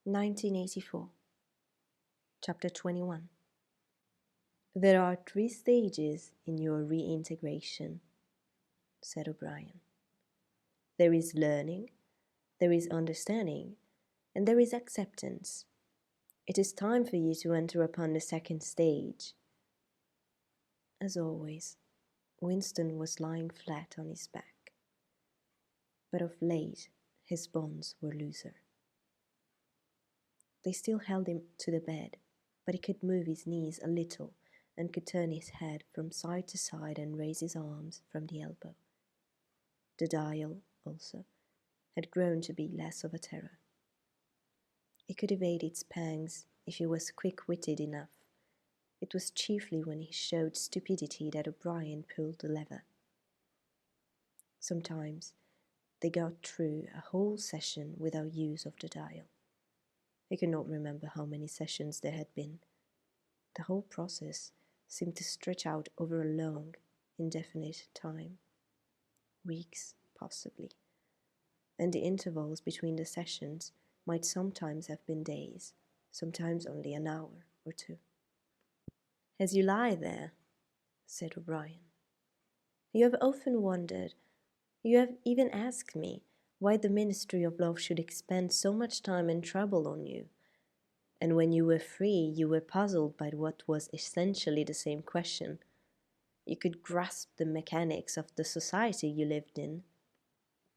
1984, Chapter 21. There are 3 stages in your reintegration, said O'Brien. There is learning, there is understanding, and there is acceptance. It is time for you to enter upon the 2nd stage. As always, Winston was lying flat on his back, but of late his bonds were looser. They still held him to the bed, but he could move his knees a little and could turn his head from side to side and raise his arms from the elbow. The dial, also, had grown to be less of a terror. He could evade its pangs if he was quick-witted enough. It was chiefly when he showed stupidity that O'Brien pulled the lever. Sometimes they got through a whole session without use of the dial. He could not remember how many sessions there had been. The whole process seemed to stretch out over a long, indefinite time. Weeks, possibly. And the intervals between the sessions might sometimes have been days, sometimes only an hour or 2. As you lie there, said O'Brien, you have often wondered, you have even asked me, why the ministry of love should expend so much time and trouble on you. And when you were free, you were puzzled by what was essentially the same question. You could grasp the mechanics of the society you lived in,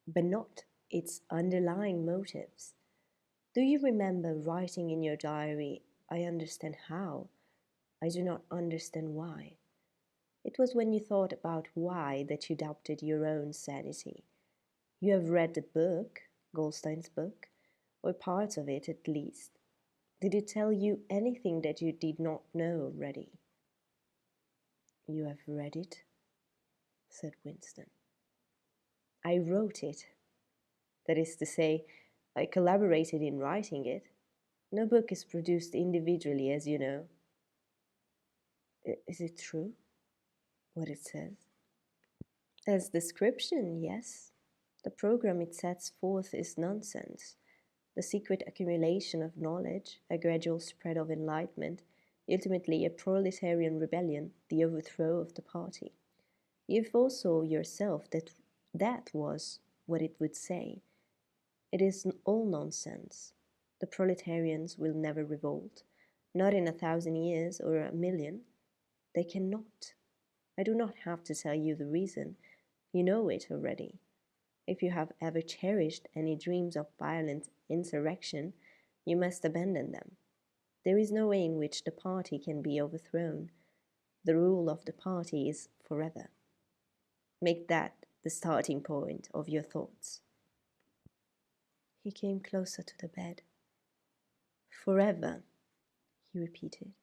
but not its underlying motives. Do you remember writing in your diary, I understand how, I do not understand why? It was when you thought about why that you doubted your own sanity. You have read the book, Goldstein's book, or parts of it at least. Did it tell you anything that you did not know already? You have read it, said Winston. I wrote it. That is to say, I collaborated in writing it. No book is produced individually, as you know. Is it true, what it says? As description, yes. The program it sets forth is nonsense. The secret accumulation of knowledge, a gradual spread of enlightenment, ultimately a proletarian rebellion, the overthrow of the party. You foresaw yourself that was what it would say. It is all nonsense. The proletarians will never revolt, not in 1,000 years or 1,000,000. They cannot. I do not have to tell you the reason. You know it already. If you have ever cherished any dreams of violent insurrection, you must abandon them. There is no way in which the party can be overthrown. The rule of the party is forever. Make that the starting point of your thoughts. He came closer to the bed. Forever, he repeated.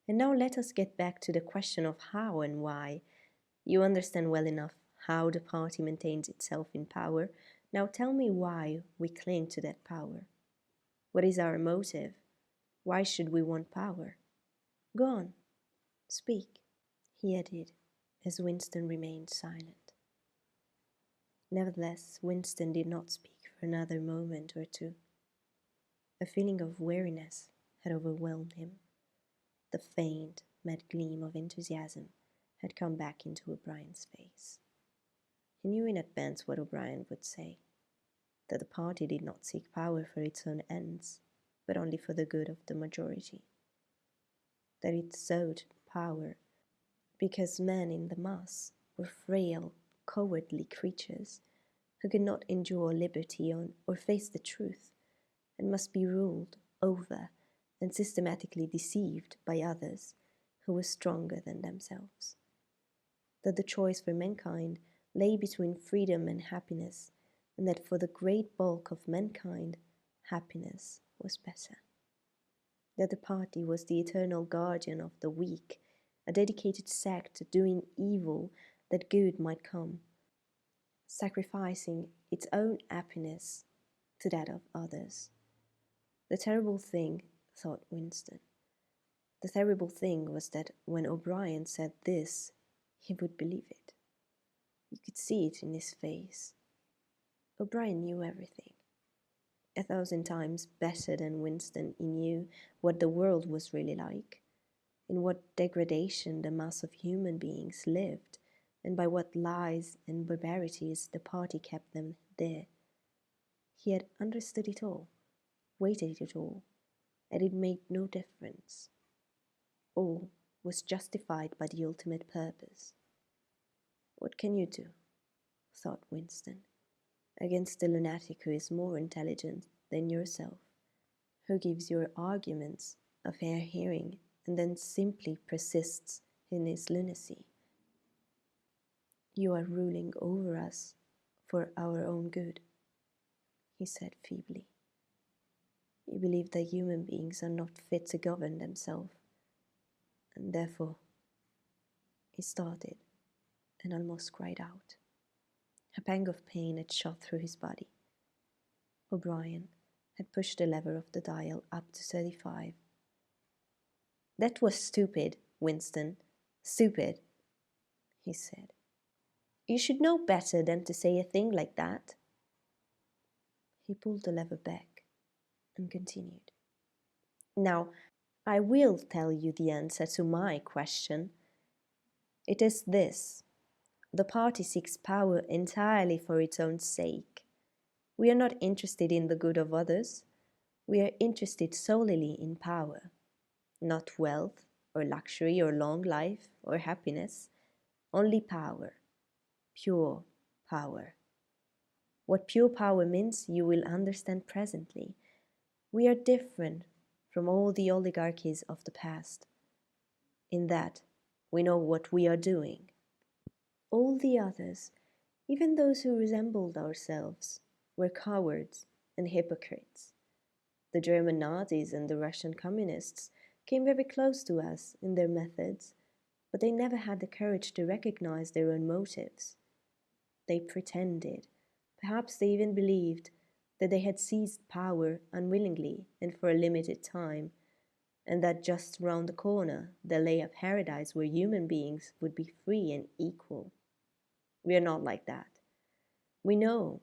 And now let us get back to the question of how and why. You understand well enough how the party maintains itself in power. Now tell me why we cling to that power. What is our motive? Why should we want power? Go on, speak, he added, as Winston remained silent. Nevertheless, Winston did not speak for another moment or 2. A feeling of weariness had overwhelmed him. The faint, mad gleam of enthusiasm had come back into O'Brien's face. He knew in advance what O'Brien would say, that the party did not seek power for its own ends, but only for the good of the majority. That it sought power because men in the mass were frail, cowardly creatures who could not endure liberty or face the truth, and must be ruled over and systematically deceived by others who were stronger than themselves. That the choice for mankind lay between freedom and happiness, and that for the great bulk of mankind, happiness was better. That the party was the eternal guardian of the weak, a dedicated sect doing evil that good might come, sacrificing its own happiness to that of others. The terrible thing, thought Winston, the terrible thing was that when O'Brien said this, he would believe it. You could see it in his face. O'Brien knew everything. 1,000 times better than Winston, he knew what the world was really like, in what degradation the mass of human beings lived, and by what lies and barbarities the party kept them there. He had understood it all, weighted it all, and it made no difference. All was justified by the ultimate purpose. What can you do, thought Winston, against the lunatic who is more intelligent than yourself, who gives your arguments a fair hearing and then simply persists in his lunacy? You are ruling over us for our own good, he said feebly. You believe that human beings are not fit to govern themselves, and therefore, he started and almost cried out. A pang of pain had shot through his body. O'Brien had pushed the lever of the dial up to 35. That was stupid, Winston. Stupid, he said. You should know better than to say a thing like that. He pulled the lever back and continued. Now, I will tell you the answer to my question. It is this. The party seeks power entirely for its own sake. We are not interested in the good of others. We are interested solely in power, not wealth or luxury or long life or happiness, only power, pure power. What pure power means you will understand presently. We are different from all the oligarchies of the past, in that we know what we are doing. All the others, even those who resembled ourselves, were cowards and hypocrites. The German Nazis and the Russian communists came very close to us in their methods, but they never had the courage to recognize their own motives. They pretended, perhaps they even believed, that they had seized power unwillingly and for a limited time, and that just round the corner there lay a paradise where human beings would be free and equal. We are not like that. We know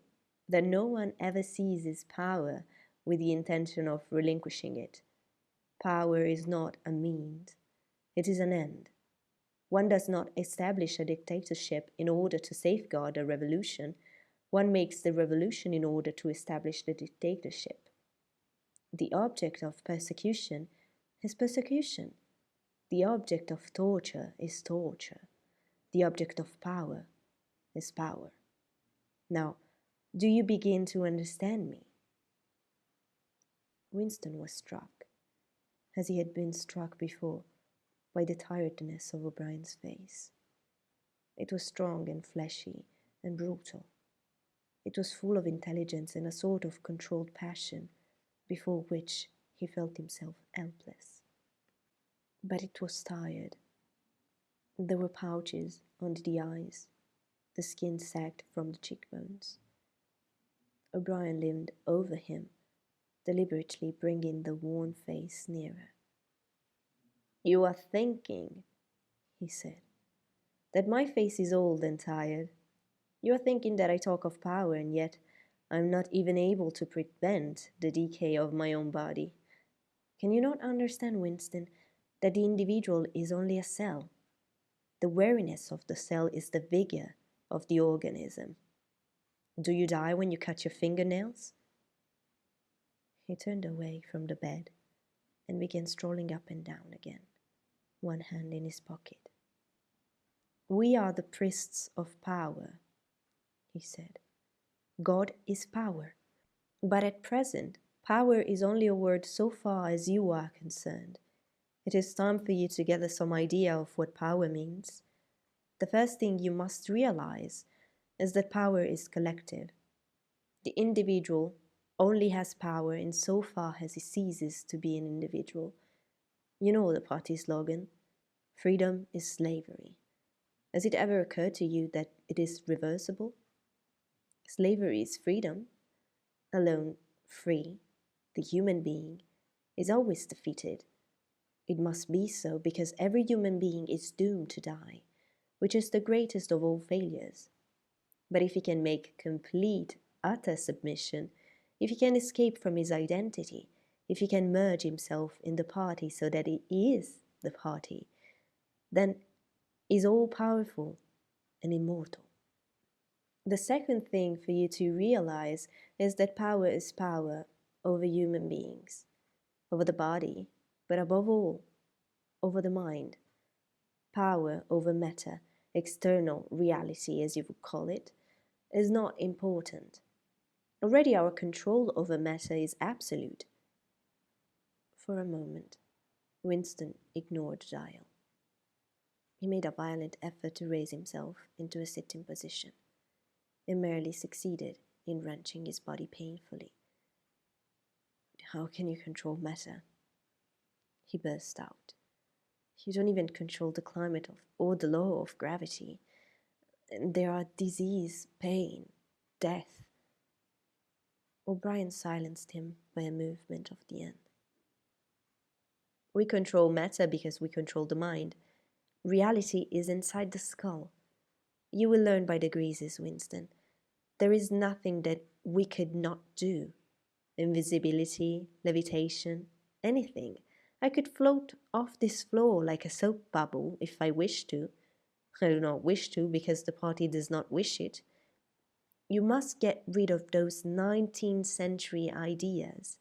that no one ever seizes power with the intention of relinquishing it. Power is not a means, it is an end. One does not establish a dictatorship in order to safeguard a revolution. One makes the revolution in order to establish the dictatorship. The object of persecution is persecution. The object of torture is torture. The object of power is power. Now, do you begin to understand me? Winston was struck, as he had been struck before, by the tiredness of O'Brien's face. It was strong and fleshy and brutal. It was full of intelligence and a sort of controlled passion, before which he felt himself helpless. But it was tired. There were pouches under the eyes. The skin sagged from the cheekbones. O'Brien leaned over him, deliberately bringing the worn face nearer. You are thinking, he said, that my face is old and tired. You are thinking that I talk of power, and yet I am not even able to prevent the decay of my own body. Can you not understand, Winston, that the individual is only a cell? The weariness of the cell is the vigor of the organism. Do you die when you cut your fingernails? He turned away from the bed and began strolling up and down again, one hand in his pocket. We are the priests of power, he said. God is power. But at present, power is only a word so far as you are concerned. It is time for you to gather some idea of what power means. The first thing you must realize is that power is collective. The individual only has power in so far as he ceases to be an individual. You know the party slogan, freedom is slavery. Has it ever occurred to you that it is reversible? Slavery is freedom. Alone, free, the human being is always defeated. It must be so because every human being is doomed to die, which is the greatest of all failures. But if he can make complete, utter submission, if he can escape from his identity, if he can merge himself in the party so that he is the party, then he's all-powerful and immortal. The second thing for you to realize is that power is power over human beings, over the body, but above all, over the mind. Power over matter, external reality as you would call it, is not important. Already our control over matter is absolute. For a moment, Winston ignored the dial. He made a violent effort to raise himself into a sitting position, and merely succeeded in wrenching his body painfully. How can you control matter? He burst out. You don't even control the climate or the law of gravity. And there are disease, pain, death. O'Brien silenced him by a movement of the hand. We control matter because we control the mind. Reality is inside the skull. You will learn by degrees, Winston. There is nothing that we could not do. Invisibility, levitation, anything. I could float off this floor like a soap bubble if I wished to. I do not wish to because the party does not wish it. You must get rid of those 19th century ideas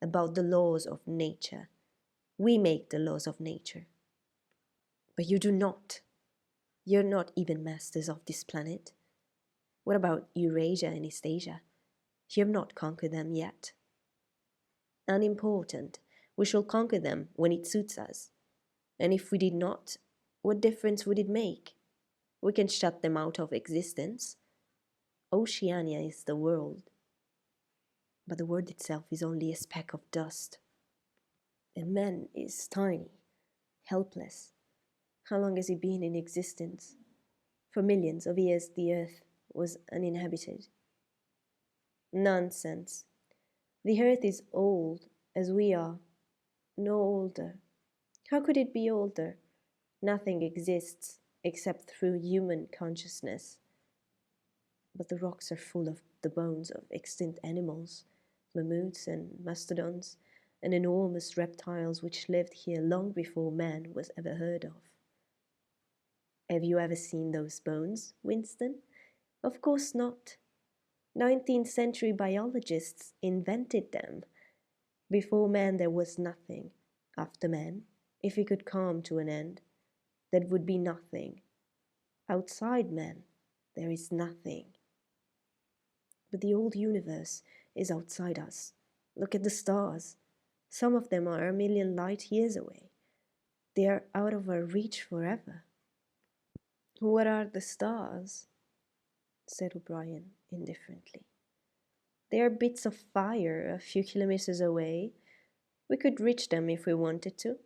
about the laws of nature. We make the laws of nature. But you do not. You're not even masters of this planet. What about Eurasia and Eastasia? You have not conquered them yet. Unimportant. We shall conquer them when it suits us. And if we did not, what difference would it make? We can shut them out of existence. Oceania is the world. But the world itself is only a speck of dust. And man is tiny, helpless. How long has he been in existence? For millions of years the earth was uninhabited. Nonsense. The earth is old as we are, no older. How could it be older? Nothing exists except through human consciousness. But the rocks are full of the bones of extinct animals, mammoths and mastodons, and enormous reptiles which lived here long before man was ever heard of. Have you ever seen those bones, Winston? Of course not. 19th century biologists invented them. Before man there was nothing. After man, if he could come to an end, there would be nothing. Outside man, there is nothing. But the old universe is outside us. Look at the stars. Some of them are a million light years away. They are out of our reach forever. What are the stars? Said O'Brien indifferently. They are bits of fire a few kilometers away. We could reach them if we wanted to,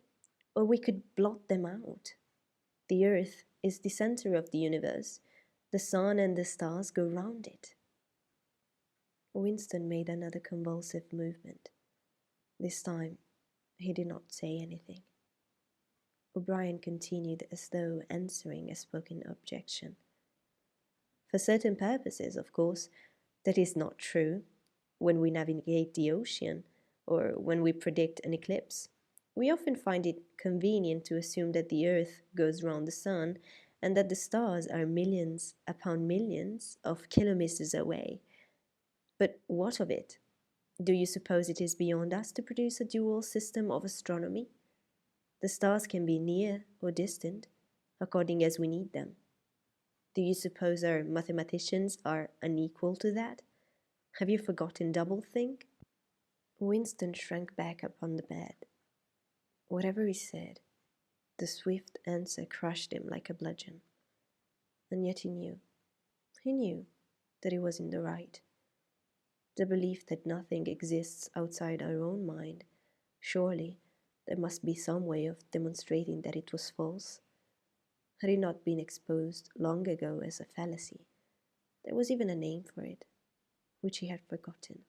or we could blot them out. The earth is the center of the universe. The sun and the stars go round it. Winston made another convulsive movement. This time, he did not say anything. O'Brien continued as though answering a spoken objection. For certain purposes, of course, that is not true. When we navigate the ocean, or when we predict an eclipse, we often find it convenient to assume that the earth goes round the sun and that the stars are millions upon millions of kilometers away. But what of it? Do you suppose it is beyond us to produce a dual system of astronomy? The stars can be near or distant, according as we need them. Do you suppose our mathematicians are unequal to that? Have you forgotten doublethink? Winston shrank back upon the bed. Whatever he said, the swift answer crushed him like a bludgeon. And yet he knew that he was in the right. The belief that nothing exists outside our own mind, surely there must be some way of demonstrating that it was false. Had it not been exposed long ago as a fallacy? There was even a name for it, which he had forgotten.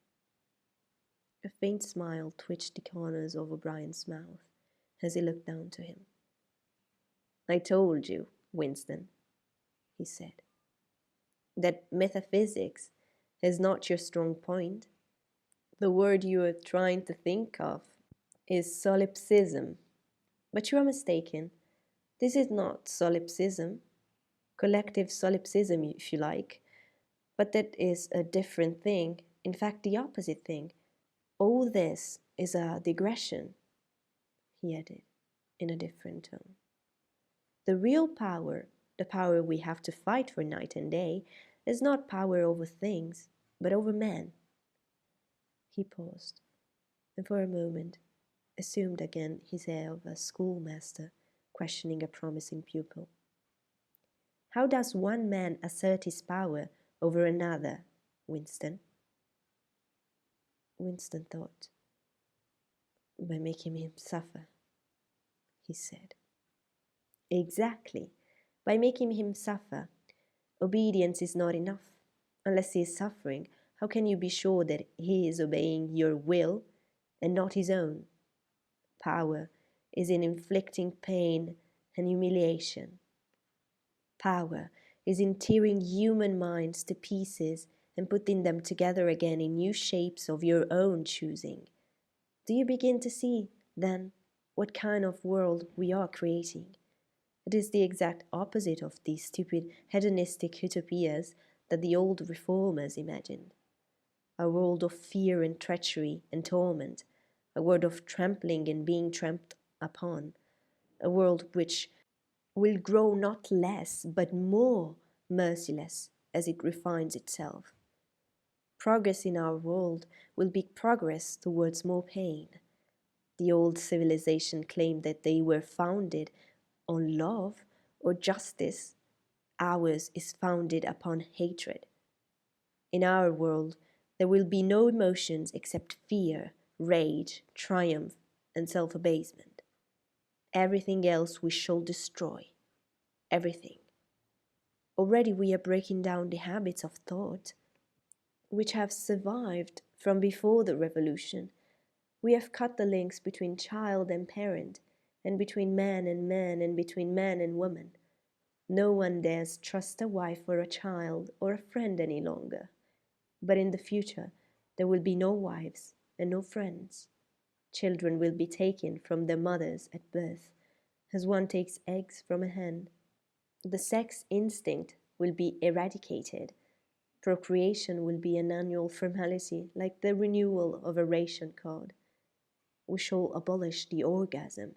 A faint smile twitched the corners of O'Brien's mouth as he looked down to him. I told you, Winston, he said, that metaphysics is not your strong point. The word you are trying to think of is solipsism. But you are mistaken. This is not solipsism. Collective solipsism, if you like. But that is a different thing. In fact, the opposite thing. All this is a digression, he added in a different tone. The real power, the power we have to fight for night and day, is not power over things, but over men. He paused, and for a moment assumed again his air of a schoolmaster questioning a promising pupil. How does one man assert his power over another, Winston? Winston thought. By making him suffer, he said. Exactly. By making him suffer. Obedience is not enough. Unless he is suffering, how can you be sure that he is obeying your will and not his own? Power is in inflicting pain and humiliation. Power is in tearing human minds to pieces and putting them together again in new shapes of your own choosing. Do you begin to see, then, what kind of world we are creating? It is the exact opposite of these stupid hedonistic utopias that the old reformers imagined. A world of fear and treachery and torment, a world of trampling and being trampled upon, a world which will grow not less but more merciless as it refines itself. Progress in our world will be progress towards more pain. The old civilization claimed that they were founded on love or justice. Ours is founded upon hatred. In our world, there will be no emotions except fear, rage, triumph, and self-abasement. Everything else we shall destroy. Everything. Already we are breaking down the habits of thought which have survived from before the revolution. We have cut the links between child and parent, and between man, and between man and woman. No one dares trust a wife or a child or a friend any longer. But in the future, there will be no wives and no friends. Children will be taken from their mothers at birth, as one takes eggs from a hen. The sex instinct will be eradicated. Procreation will be an annual formality, like the renewal of a ration card. We shall abolish the orgasm.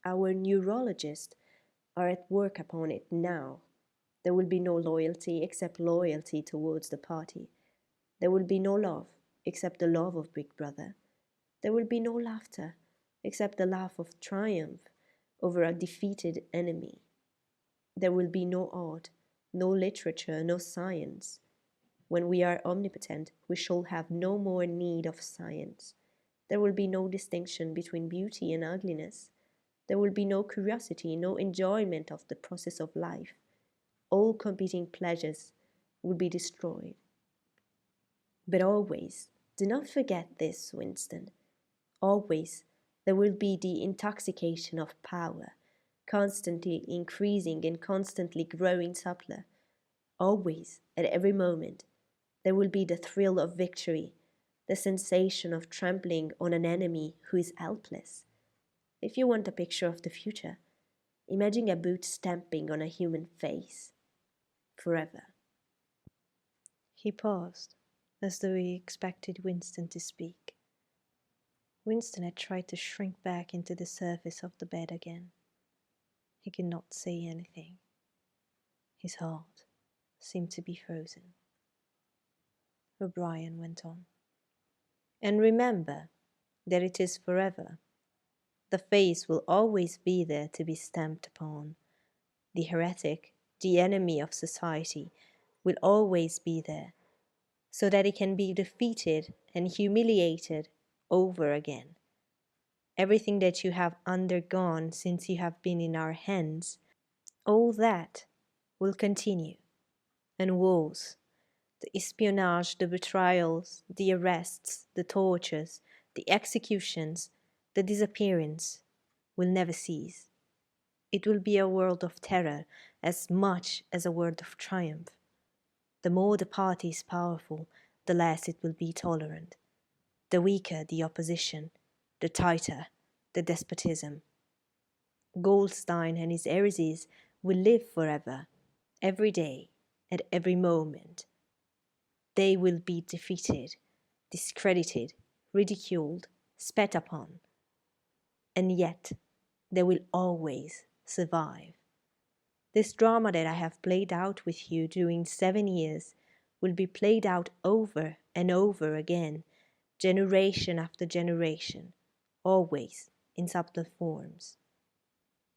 Our neurologists are at work upon it now. There will be no loyalty except loyalty towards the party. There will be no love except the love of Big Brother. There will be no laughter except the laugh of triumph over a defeated enemy. There will be no art, no literature, no science. When we are omnipotent, we shall have no more need of science. There will be no distinction between beauty and ugliness. There will be no curiosity, no enjoyment of the process of life. All competing pleasures will be destroyed. But always, do not forget this, Winston. Always, there will be the intoxication of power, constantly increasing and constantly growing subtler. Always, at every moment, there will be the thrill of victory, the sensation of trampling on an enemy who is helpless. If you want a picture of the future, imagine a boot stamping on a human face. Forever. He paused, as though he expected Winston to speak. Winston had tried to shrink back into the surface of the bed again. He could not say anything. His heart seemed to be frozen. O'Brien went on. And remember that it is forever. The face will always be there to be stamped upon. The heretic, the enemy of society, will always be there, so that it can be defeated and humiliated over again. Everything that you have undergone since you have been in our hands, all that will continue. And wars, the espionage, the betrayals, the arrests, the tortures, the executions, the disappearance will never cease. It will be a world of terror as much as a world of triumph. The more the party is powerful, the less it will be tolerant. The weaker the opposition, the tighter the despotism. Goldstein and his heresies will live forever, every day, at every moment. They will be defeated, discredited, ridiculed, spat upon, and yet they will always survive. This drama that I have played out with you during 7 years will be played out over and over again, generation after generation, always in subtle forms.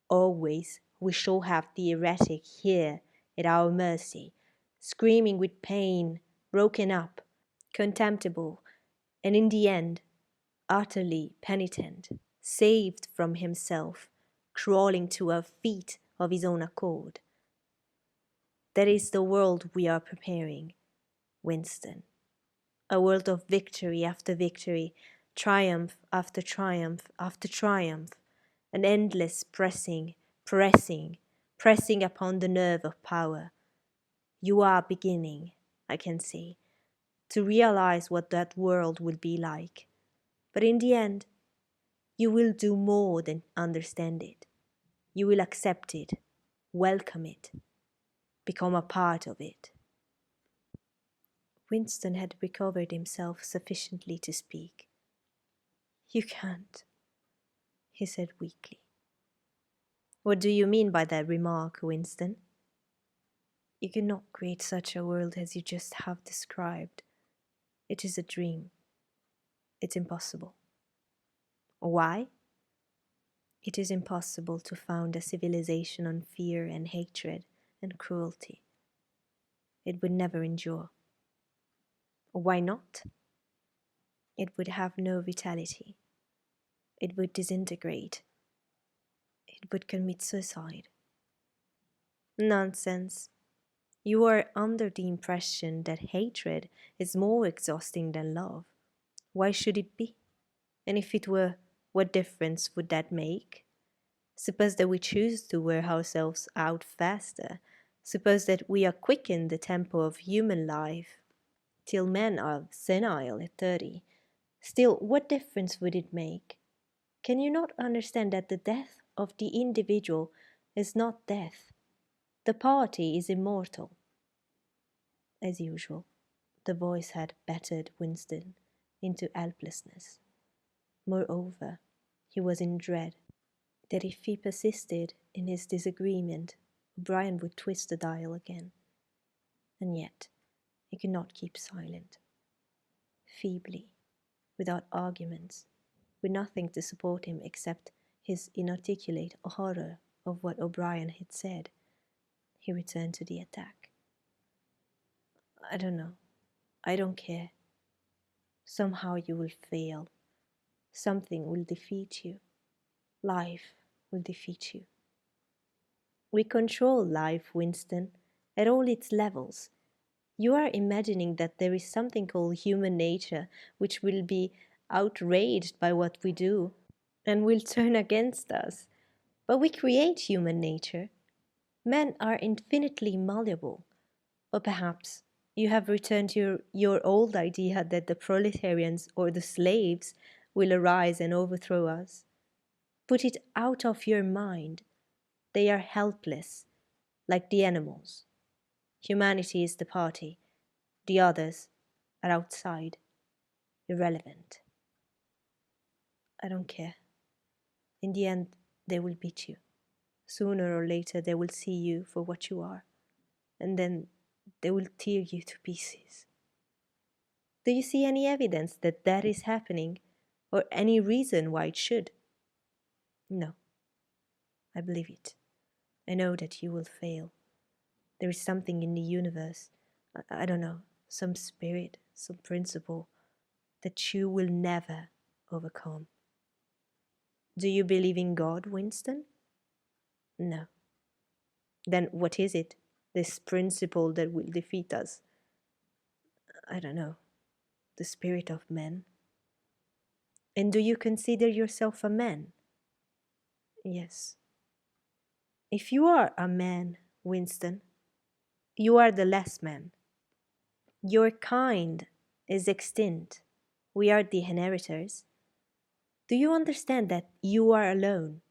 Always we shall have the heretic here at our mercy, screaming with pain, broken up, contemptible, and in the end, utterly penitent, saved from himself, crawling to our feet of his own accord. That is the world we are preparing, Winston. A world of victory after victory, triumph after triumph after triumph, an endless pressing upon the nerve of power. You are beginning, I can see, to realize what that world will be like. But in the end, you will do more than understand it. You will accept it, welcome it, become a part of it. Winston had recovered himself sufficiently to speak. You can't, he said weakly. What do you mean by that remark, Winston? You cannot create such a world as you just have described. It is a dream. It's impossible. Why? It is impossible to found a civilization on fear and hatred and cruelty. It would never endure. Why not? It would have no vitality. It would disintegrate. It would commit suicide. Nonsense. You are under the impression that hatred is more exhausting than love. Why should it be? And if it were, what difference would that make? Suppose that we choose to wear ourselves out faster. Suppose that we are quicken the tempo of human life till men are senile at 30. Still, what difference would it make? Can you not understand that the death of the individual is not death? The party is immortal. As usual, the voice had battered Winston into helplessness. Moreover, he was in dread that if he persisted in his disagreement, O'Brien would twist the dial again. And yet, he could not keep silent. Feebly, without arguments, with nothing to support him except his inarticulate horror of what O'Brien had said, he returned to the attack. I don't know. I don't care. Somehow you will fail. Something will defeat you. Life will defeat you. We control life, Winston, at all its levels. You are imagining that there is something called human nature which will be outraged by what we do and will turn against us. But we create human nature. Men are infinitely malleable. Or perhaps you have returned to your old idea that the proletarians or the slaves will arise and overthrow us. Put it out of your mind. They are helpless, like the animals. Humanity is the party. The others are outside, irrelevant. I don't care. In the end, they will beat you. Sooner or later, they will see you for what you are, and then they will tear you to pieces. Do you see any evidence that that is happening, or any reason why it should? No. I believe it. I know that you will fail. There is something in the universe, I don't know, some spirit, some principle, that you will never overcome. Do you believe in God, Winston? No. Then what is it, this principle that will defeat us? I don't know. The spirit of man. And do you consider yourself a man? Yes. If you are a man, Winston, you are the less man. Your kind is extinct. We are the inheritors. Do you understand that you are alone?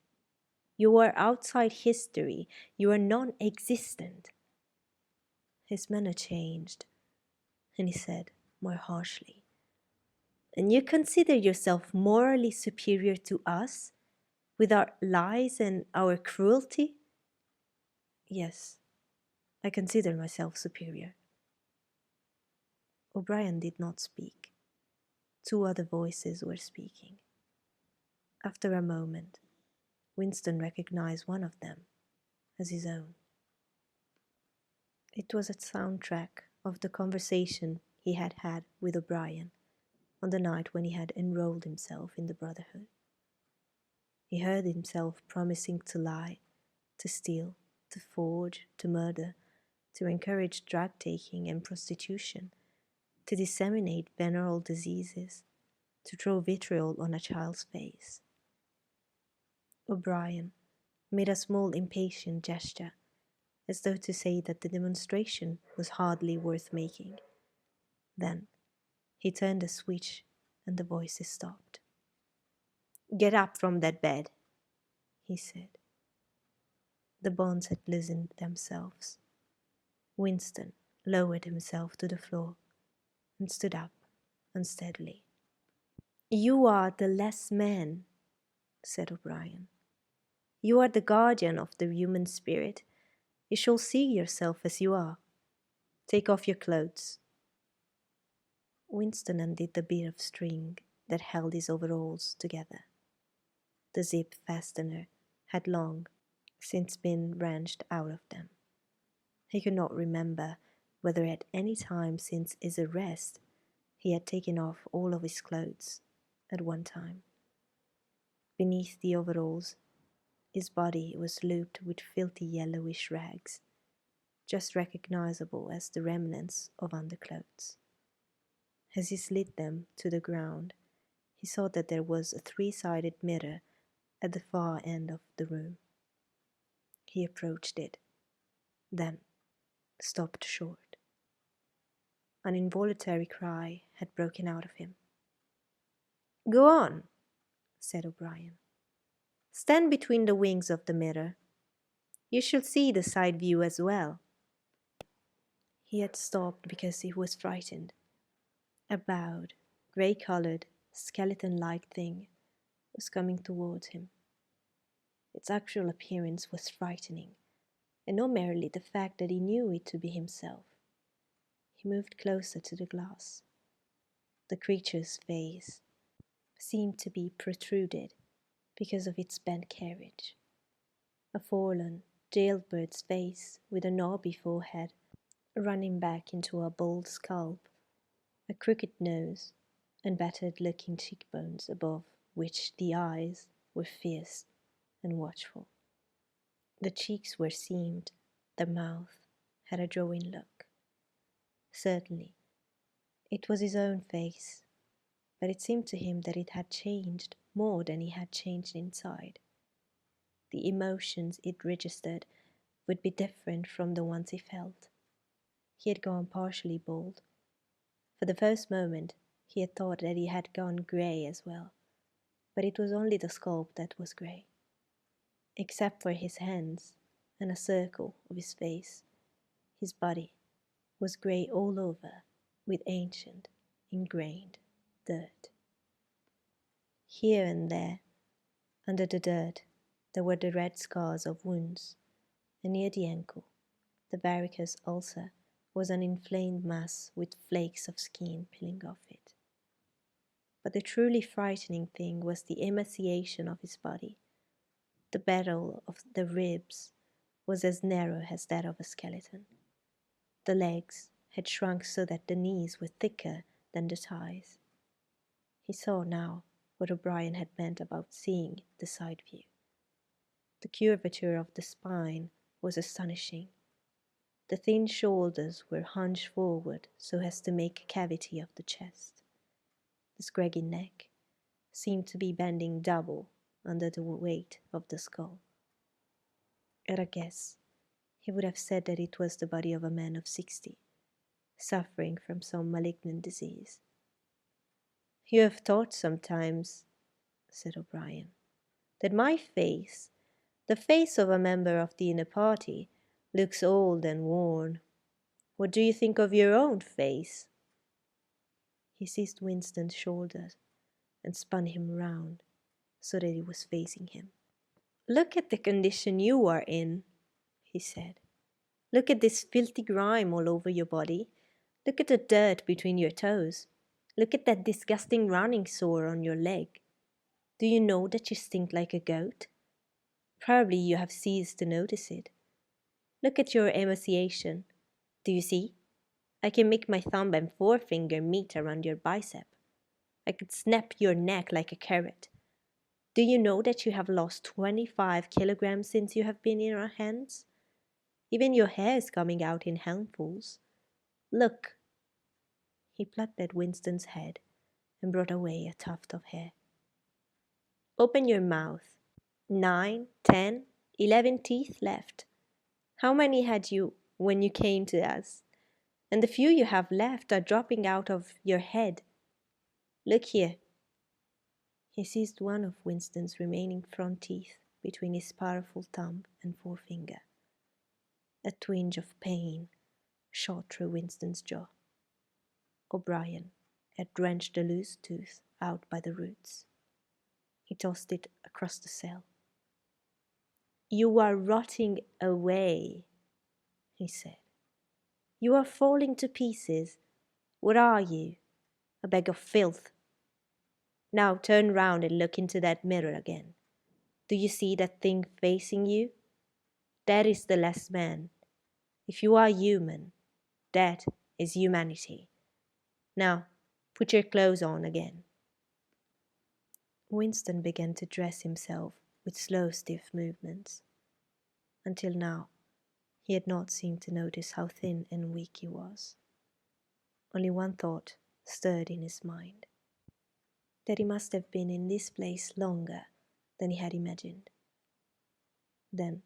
You are outside history. You are non existent. His manner changed, and he said more harshly, "And you consider yourself morally superior to us, with our lies and our cruelty?" "Yes, I consider myself superior." O'Brien did not speak. Two other voices were speaking. After a moment, Winston recognized one of them as his own. It was a soundtrack of the conversation he had had with O'Brien on the night when he had enrolled himself in the Brotherhood. He heard himself promising to lie, to steal, to forge, to murder, to encourage drug-taking and prostitution, to disseminate venereal diseases, to throw vitriol on a child's face. O'Brien made a small impatient gesture, as though to say that the demonstration was hardly worth making. Then he turned a switch and the voices stopped. "Get up from that bed," he said. The bonds had loosened themselves. Winston lowered himself to the floor and stood up unsteadily. "You are the less man," said O'Brien. "You are the guardian of the human spirit. You shall see yourself as you are. Take off your clothes." Winston undid the bit of string that held his overalls together. The zip fastener had long since been wrenched out of them. He could not remember whether at any time since his arrest he had taken off all of his clothes at one time. Beneath the overalls, his body was looped with filthy yellowish rags, just recognizable as the remnants of underclothes. As he slid them to the ground, he saw that there was a three-sided mirror at the far end of the room. He approached it, then stopped short. An involuntary cry had broken out of him. "Go on," said O'Brien. "Stand between the wings of the mirror. You shall see the side view as well." He had stopped because he was frightened. A bowed, grey-coloured, skeleton-like thing was coming towards him. Its actual appearance was frightening, and not merely the fact that he knew it to be himself. He moved closer to the glass. The creature's face seemed to be protruded because of its bent carriage. A forlorn, jailbird's face with a knobby forehead running back into a bald scalp, a crooked nose, and battered-looking cheekbones above which the eyes were fierce and watchful. The cheeks were seamed, the mouth had a drawing look. Certainly, it was his own face, but it seemed to him that it had changed more than he had changed inside. The emotions it registered would be different from the ones he felt. He had gone partially bald. For the first moment, he had thought that he had gone grey as well, but it was only the scalp that was grey. Except for his hands and a circle of his face, his body was grey all over with ancient, ingrained dirt. Here and there, under the dirt, there were the red scars of wounds, and near the ankle, the varicose ulcer was an inflamed mass with flakes of skin peeling off it. But the truly frightening thing was the emaciation of his body. The bevel of the ribs was as narrow as that of a skeleton. The legs had shrunk so that the knees were thicker than the thighs. He saw now what O'Brien had meant about seeing the side view. The curvature of the spine was astonishing. The thin shoulders were hunched forward so as to make a cavity of the chest. The scraggy neck seemed to be bending double under the weight of the skull. At a guess, he would have said that it was the body of a man of 60, suffering from some malignant disease. You have thought sometimes, said O'Brien, that my face, the face of a member of the inner party, looks old and worn. What do you think of your own face? He seized Winston's shoulders and spun him round so that he was facing him. Look at the condition you are in, he said. Look at this filthy grime all over your body. Look at the dirt between your toes. Look at that disgusting running sore on your leg. Do you know that you stink like a goat? Probably you have ceased to notice it. Look at your emaciation. Do you see? I can make my thumb and forefinger meet around your bicep. I could snap your neck like a carrot. Do you know that you have lost 25 kilograms since you have been in our hands? Even your hair is coming out in handfuls. Look. He plucked at Winston's head and brought away a tuft of hair. Open your mouth. 9, 10, 11 teeth left. How many had you when you came to us? And the few you have left are dropping out of your head. Look here. He seized one of Winston's remaining front teeth between his powerful thumb and forefinger. A twinge of pain shot through Winston's jaw. O'Brien had wrenched the loose tooth out by the roots. He tossed it across the cell. You are rotting away, he said. You are falling to pieces. What are you? A bag of filth. Now turn round and look into that mirror again. Do you see that thing facing you? That is the last man. If you are human, that is humanity. Now, put your clothes on again. Winston began to dress himself with slow, stiff movements. Until now, he had not seemed to notice how thin and weak he was. Only one thought stirred in his mind, that he must have been in this place longer than he had imagined. Then,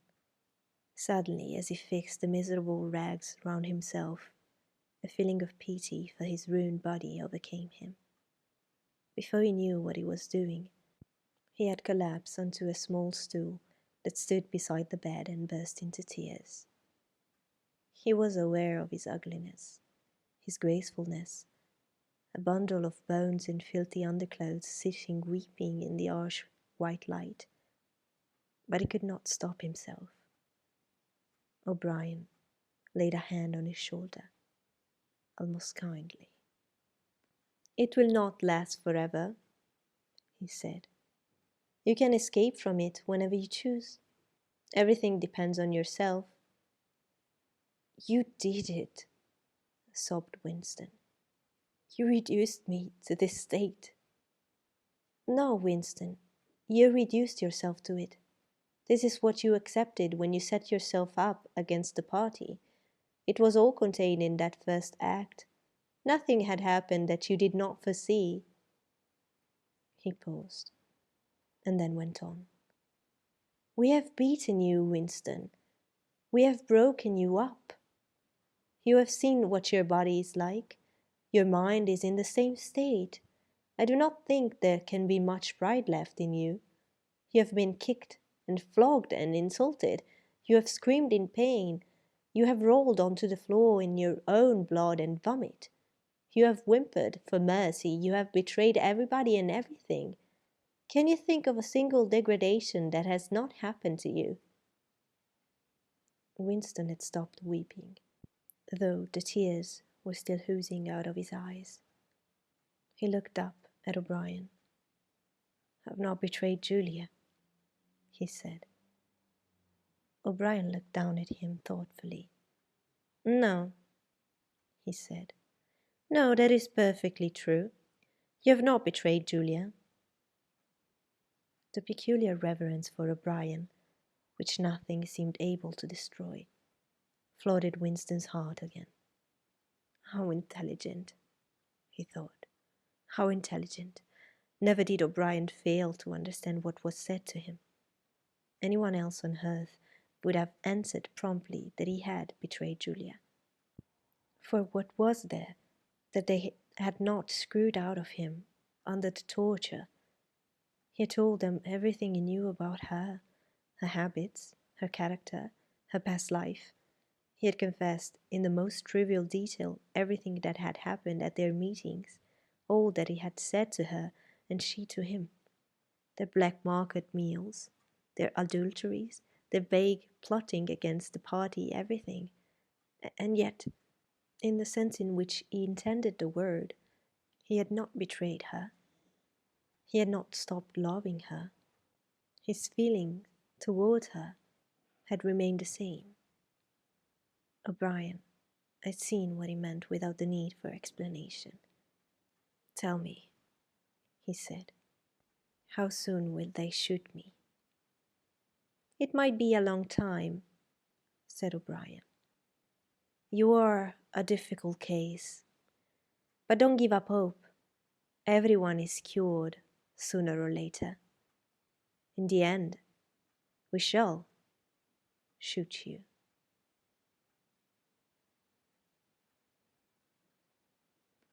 suddenly, as he fixed the miserable rags round himself, a feeling of pity for his ruined body overcame him. Before he knew what he was doing, he had collapsed onto a small stool that stood beside the bed and burst into tears. He was aware of his ugliness, his gracefulness, a bundle of bones and filthy underclothes sitting weeping in the harsh white light, but he could not stop himself. O'Brien laid a hand on his shoulder, almost kindly. It will not last forever, he said. You can escape from it whenever you choose. Everything depends on yourself. You did it, sobbed Winston. You reduced me to this state. No, Winston, you reduced yourself to it. This is what you accepted when you set yourself up against the party. It was all contained in that first act. Nothing had happened that you did not foresee. He paused, and then went on. We have beaten you, Winston. We have broken you up. You have seen what your body is like. Your mind is in the same state. I do not think there can be much pride left in you. You have been kicked and flogged and insulted. You have screamed in pain. You have rolled onto the floor in your own blood and vomit. You have whimpered for mercy. You have betrayed everybody and everything. Can you think of a single degradation that has not happened to you? Winston had stopped weeping, though the tears were still oozing out of his eyes. He looked up at O'Brien. I have not betrayed Julia, he said. O'Brien looked down at him thoughtfully. No, he said. No, that is perfectly true. You have not betrayed Julia. The peculiar reverence for O'Brien, which nothing seemed able to destroy, flooded Winston's heart again. How intelligent, he thought. How intelligent. Never did O'Brien fail to understand what was said to him. Anyone else on earth would have answered promptly that he had betrayed Julia. For what was there that they had not screwed out of him under the torture. He had told them everything he knew about her, her habits, her character, her past life. He had confessed in the most trivial detail everything that had happened at their meetings, all that he had said to her and she to him, their black market meals, their adulteries, their vague plotting against the party, everything. And yet, in the sense in which he intended the word, he had not betrayed her. He had not stopped loving her. His feeling toward her had remained the same. O'Brien, I'd seen what he meant without the need for explanation. Tell me, he said, how soon will they shoot me? It might be a long time, said O'Brien. You are a difficult case. But don't give up hope. Everyone is cured sooner or later. In the end, we shall shoot you.